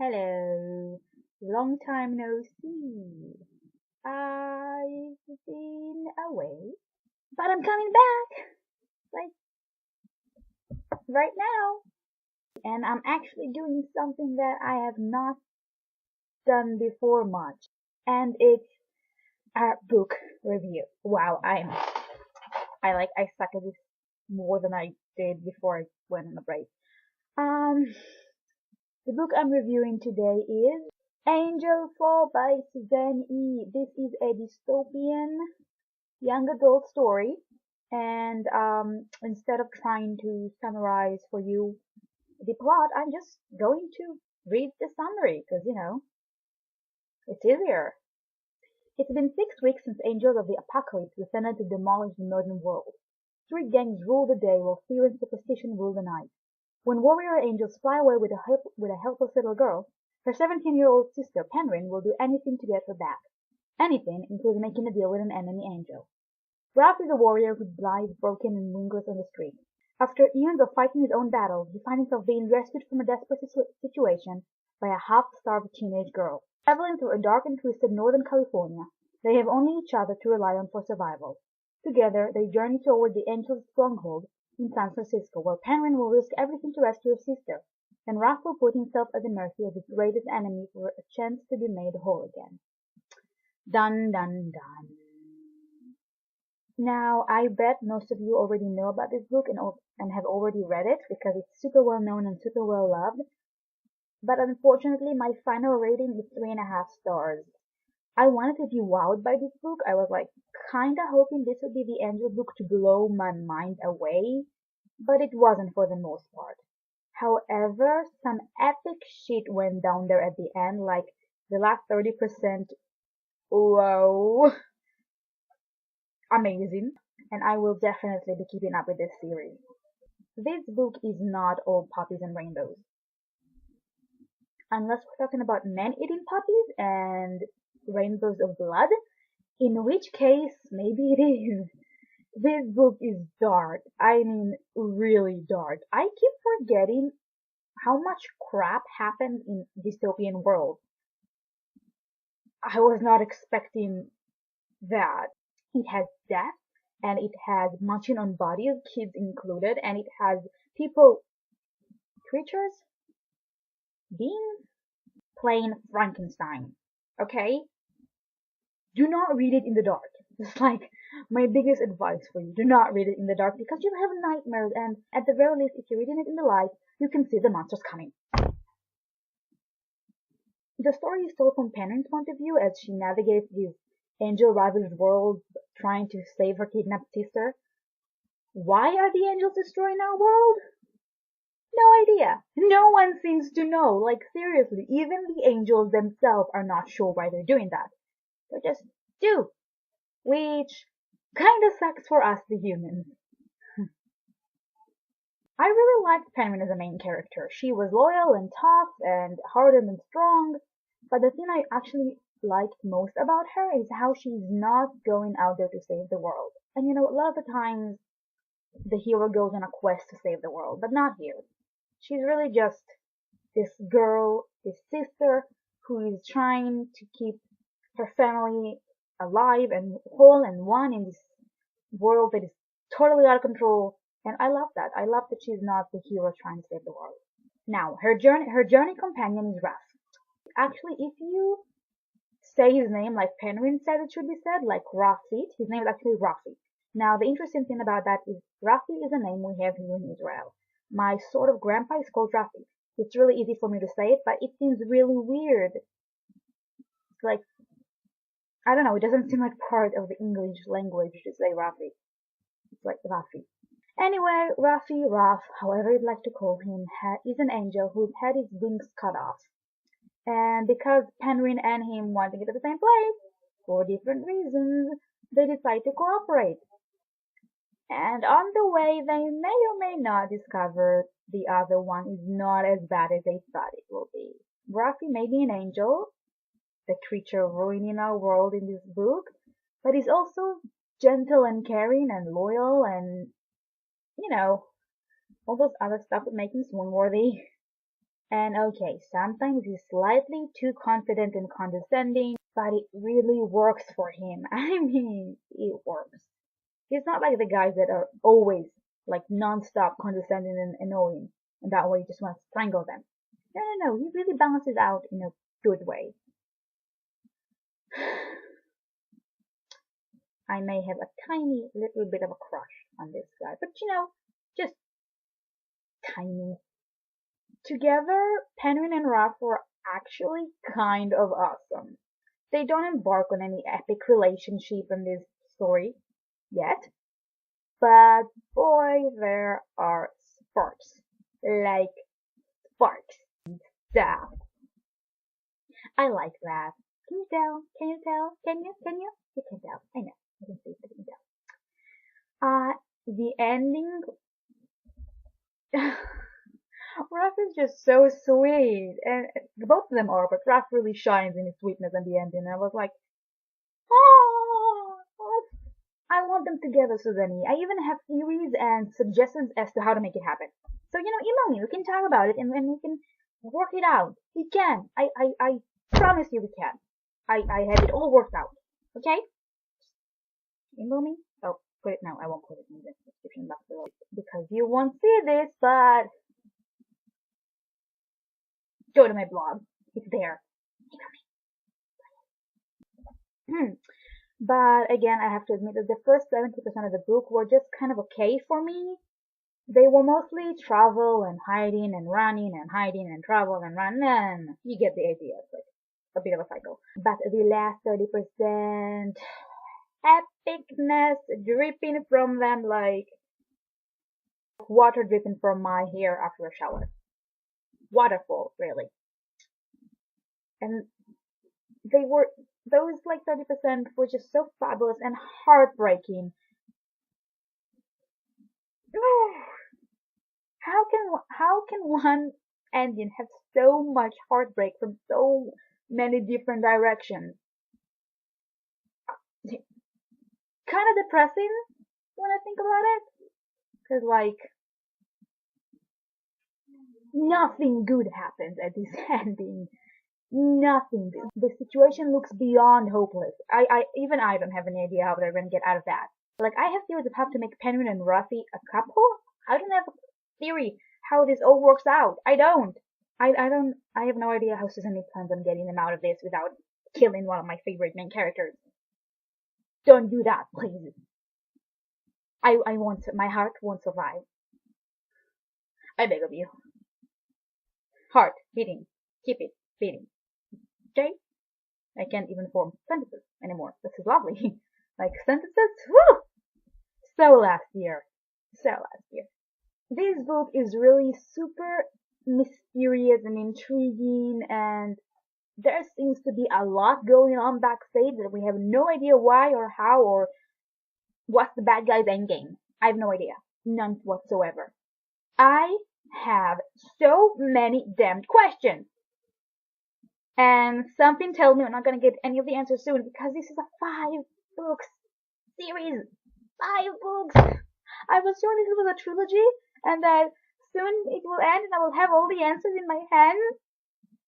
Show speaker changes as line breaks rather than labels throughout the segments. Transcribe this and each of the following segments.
Hello. Long time no see. I've been away, but I'm coming back, like right now. And I'm actually doing something that I have not done before much. And it's a book review. Wow, I suck at this more than I did before I went on a break. Um, the book I'm reviewing today is Angelfall by Suzanne E. This is a dystopian young adult story, and instead of trying to summarize for you the plot, I'm just going to read the summary because it's easier. It's been 6 weeks since angels of the apocalypse descended to demolish the northern world. Three gangs rule the day while fear and superstition rule the night. When warrior angels fly away with a helpless little girl, her 17-year-old sister Penryn will do anything to get her back. Anything, including making a deal with an enemy angel. Raffe is a warrior who lies broken and wingless on the street. After eons of fighting his own battles, he finds himself being rescued from a desperate situation by a half-starved teenage girl. Traveling through a dark and twisted northern California, they have only each other to rely on for survival. Together, they journey toward the Angel's stronghold in San Francisco, where Penryn will risk everything to rescue his sister, and Raffe will put himself at the mercy of his greatest enemy for a chance to be made whole again. Dun dun dun. Now, I bet most of you already know about this book and have already read it because it's super well known and super well loved. But unfortunately, my final rating is 3.5 stars. I wanted to be wowed by this book. I was like kinda hoping this would be the Angel book to blow my mind away, but it wasn't for the most part. However, some epic shit went down there at the end, like the last 30%. Whoa. Amazing, and I will definitely be keeping up with this series. This book is not all puppies and rainbows. Unless we're talking about men eating puppies and rainbows of blood, in which case maybe it is. This book is dark. I mean, really dark. I keep forgetting how much crap happened in dystopian world. I was not expecting that. It has death, and it has munching on bodies, kids included, and it has people, creatures, beings, playing Frankenstein. Okay? Do not read it in the dark. It's like my biggest advice for you. Do not read it in the dark because you'll have nightmares, and at the very least, if you're reading it in the light, you can see the monsters coming. The story is told from Penryn's point of view as she navigates this angel-ravaged world trying to save her kidnapped sister. Why are the angels destroying our world? No idea. No one seems to know. Like, seriously, even the angels themselves are not sure why they're doing that. They just do. Which kinda sucks for us, the humans. I really liked Penryn as a main character. She was loyal and tough and hardened and strong. But the thing I actually liked most about her is how she's not going out there to save the world. And a lot of the times the hero goes on a quest to save the world, but not here. She's really just this girl, this sister, who is trying to keep her family alive and whole and one in this world that is totally out of control. And I love that. I love that she's not the hero trying to save the world. Now, her journey companion is Raffe. Actually, if you say his name like Penryn said it should be said, like Raffe, his name is actually Raffe. Now, the interesting thing about that is Raffe is a name we have here in Israel. My sort of grandpa is called Raffe. It's really easy for me to say it, but it seems really weird. It's like, I don't know, it doesn't seem like part of the English language to say Raffe. It's like Raffe. Anyway, Raff, however you'd like to call him, is an angel who's had his wings cut off. And because Penryn and him want to get to the same place, for different reasons, they decide to cooperate. And on the way, they may or may not discover the other one is not as bad as they thought it will be. Raffe may be an angel, the creature ruining our world in this book, but he's also gentle and caring and loyal and, all those other stuff that make him swoon worthy. And okay, sometimes he's slightly too confident and condescending, but it really works for him. I mean, it works. He's not like the guys that are always like non-stop condescending and annoying, and that way you just want to strangle them. No, no, no. He really balances out in a good way. I may have a tiny little bit of a crush on this guy, but just tiny. Together, Penryn and Raffe were actually kind of awesome. They don't embark on any epic relationship in this story yet, but boy, there are sparks. Like sparks. Stuff. I like that. Can you tell? Can you tell? Can you? Can you? You can tell. I know. I can see. I can tell. The ending. Raffe is just so sweet, and both of them are, but Raffe really shines in his sweetness at the ending. I was like, oh, I want them together, Suzanne. I even have theories and suggestions as to how to make it happen. So, email me. We can talk about it and then we can work it out. We can. I promise you we can. I have it all worked out. Okay? Email me. Oh, put it now. I won't put it in the description box below because you won't see this, but go to my blog. It's there. Email me. But again, I have to admit that the first 70% of the book were just kind of okay for me. They were mostly travel and hiding and running and hiding and travel and run, and you get the idea. It's like a bit of a cycle. But the last 30%, epicness dripping from them like water dripping from my hair after a shower. Waterfall, really. And those like 30% were just so fabulous and heartbreaking. How can one ending have so much heartbreak from so many different directions? Kind of depressing when I think about it, because like nothing good happens at this ending. Nothing. The situation looks beyond hopeless. Even I don't have any idea how they're gonna get out of that. Like, I have theories of how to make Penryn and Raffe a couple. I don't have a theory how this all works out. I don't. I have no idea how Susan plans on getting them out of this without killing one of my favorite main characters. Don't do that, please. I won't, my heart won't survive. I beg of you. Heart, beating. Keep it beating. Okay? I can't even form sentences anymore. This is lovely. Like, sentences? Woo! So last year. This book is really super mysterious and intriguing, and there seems to be a lot going on backstage that we have no idea why or how or what's the bad guy's endgame. I have no idea. None whatsoever. I have so many damned questions. And something tells me I'm not gonna get any of the answers soon because this is a 5-book series. 5 books. I was sure this was a trilogy and that soon it will end and I will have all the answers in my hand.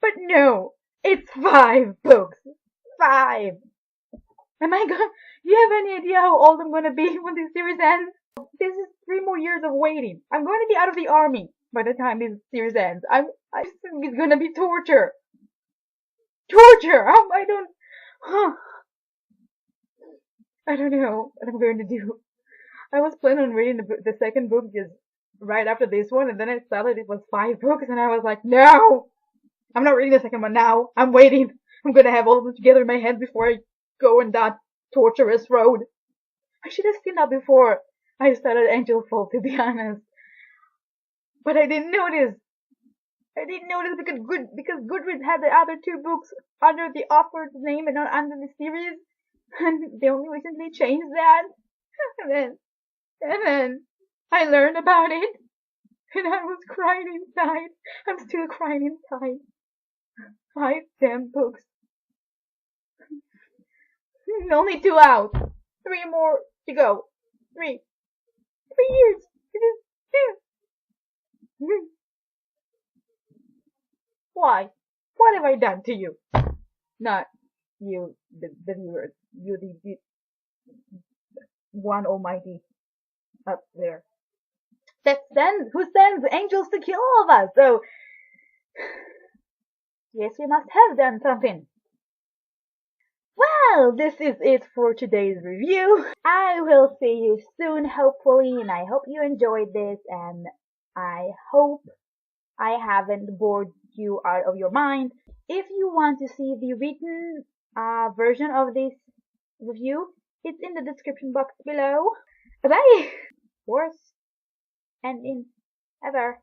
But no, it's 5 books. 5. Am I gonna? Do you have any idea how old I'm gonna be when this series ends? This is 3 more years of waiting. I'm going to be out of the army by the time this series ends. It's gonna be torture. Torture! I don't know what I'm going to do. I was planning on reading the second book just right after this one, and then I saw that it was 5 books, and I was like, no! I'm not reading the second one now. I'm waiting. I'm gonna have all of them together in my head before I go on that torturous road. I should have seen that before I started Angelfall, to be honest. But I didn't notice. Because Goodreads had the other 2 books under the author's name and not under the series, and they only recently changed that. And then I learned about it, and I was crying inside. I'm still crying inside. 5 damn books. Only 2 out. 3 more to go. 3 years. It is. Why? What have I done to you? Not you, the viewers. You, the one almighty up there. Who sends angels to kill all of us? So, yes, we must have done something. Well, this is it for today's review. I will see you soon, hopefully, and I hope you enjoyed this, and I hope I haven't bored you out of your mind. If you want to see the written version of this review, it's in the description box below. Bye! Worst ending ever.